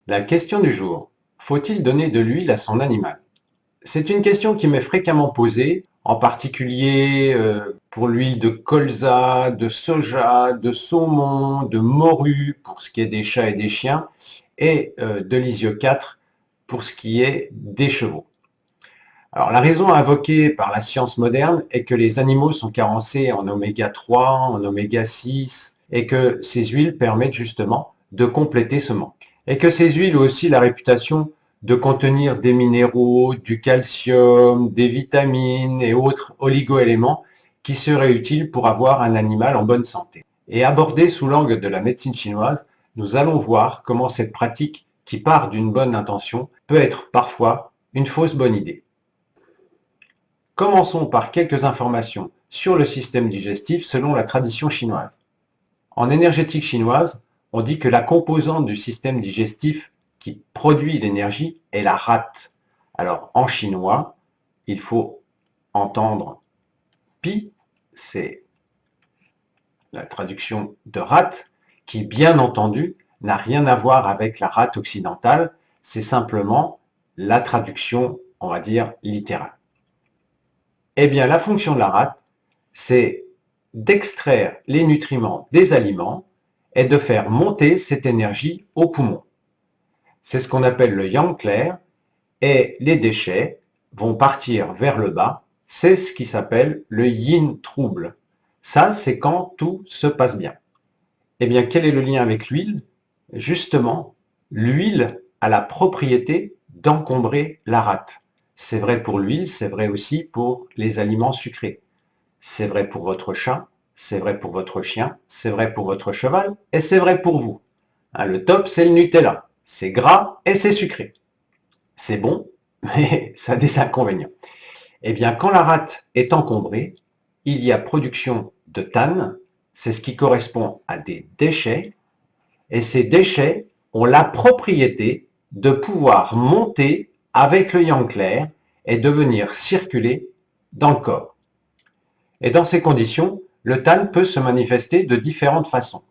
La question du jour. Faut-il donner de l'huile à son animal? C'est une question qui m'est fréquemment posée, en particulier pour l'huile de colza, de soja, de saumon, de morue pour ce qui est des chats et des chiens, et de l'isio 4 pour ce qui est des chevaux. Alors la raison invoquée par la science moderne est que les animaux sont carencés en oméga 3, en oméga 6, et que ces huiles permettent justement de compléter ce manque. Et que ces huiles ont aussi la réputation de contenir des minéraux, du calcium, des vitamines et autres oligoéléments qui seraient utiles pour avoir un animal en bonne santé. Et abordé sous l'angle de la médecine chinoise, nous allons voir comment cette pratique, qui part d'une bonne intention, peut être parfois une fausse bonne idée. Commençons par quelques informations sur le système digestif selon la tradition chinoise. En énergétique chinoise, on dit que la composante du système digestif qui produit l'énergie est la rate. Alors en chinois, il faut entendre pi, c'est la traduction de rate, qui bien entendu n'a rien à voir avec la rate occidentale, c'est simplement la traduction, on va dire, littérale. Eh bien, la fonction de la rate, c'est d'extraire les nutriments des aliments et de faire monter cette énergie au poumon. C'est ce qu'on appelle le yang clair, et les déchets vont partir vers le bas. C'est ce qui s'appelle le yin trouble. Ça, c'est quand tout se passe bien. Eh bien, quel est le lien avec l'huile? Justement, l'huile a la propriété d'encombrer la rate. C'est vrai pour l'huile, c'est vrai aussi pour les aliments sucrés. C'est vrai pour votre chat, c'est vrai pour votre chien, c'est vrai pour votre cheval, et c'est vrai pour vous. Le top, c'est le Nutella. C'est gras et c'est sucré. C'est bon, mais ça a des inconvénients. Eh bien, quand la rate est encombrée, il y a production de than, c'est ce qui correspond à des déchets, et ces déchets ont la propriété de pouvoir monter avec le yang clair et de venir circuler dans le corps. Et dans ces conditions, le than peut se manifester de différentes façons.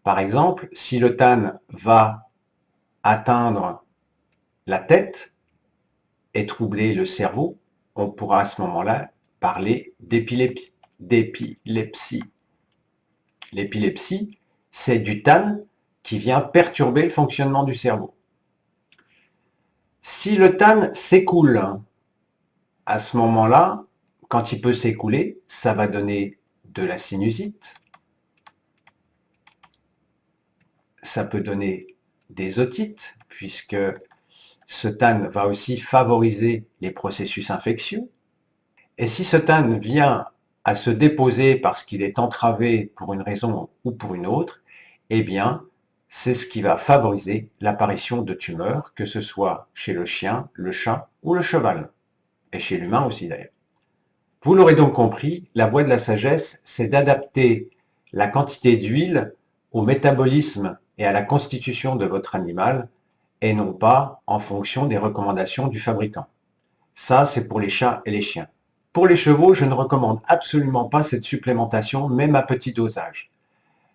Par exemple, si le than va atteindre la tête et troubler le cerveau, on pourra à ce moment-là parler d'épilepsie. L'épilepsie, c'est du than qui vient perturber le fonctionnement du cerveau. Si le than s'écoule, à ce moment-là, quand il peut s'écouler, ça va donner de la sinusite, ça peut donner des otites, puisque ce than va aussi favoriser les processus infectieux. Et si ce than vient à se déposer parce qu'il est entravé pour une raison ou pour une autre, eh bien, c'est ce qui va favoriser l'apparition de tumeurs, que ce soit chez le chien, le chat ou le cheval, et chez l'humain aussi d'ailleurs. Vous l'aurez donc compris, la voie de la sagesse, c'est d'adapter la quantité d'huile au métabolisme et à la constitution de votre animal, et non pas en fonction des recommandations du fabricant. Ça, c'est pour les chats et les chiens. Pour les chevaux, je ne recommande absolument pas cette supplémentation, même à petit dosage.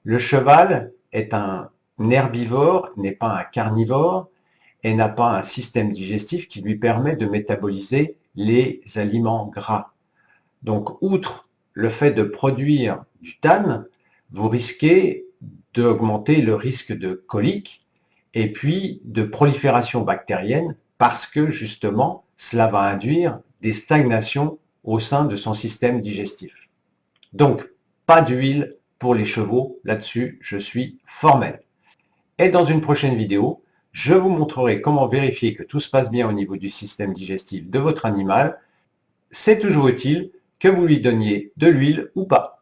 Le cheval est un herbivore, n'est pas un carnivore, et n'a pas un système digestif qui lui permet de métaboliser les aliments gras. Donc, outre le fait de produire du than, vous risquez d'augmenter le risque de colique et puis de prolifération bactérienne parce que justement, cela va induire des stagnations au sein de son système digestif. Donc, pas d'huile pour les chevaux, là-dessus, je suis formel. Et dans une prochaine vidéo, je vous montrerai comment vérifier que tout se passe bien au niveau du système digestif de votre animal. C'est toujours utile que vous lui donniez de l'huile ou pas.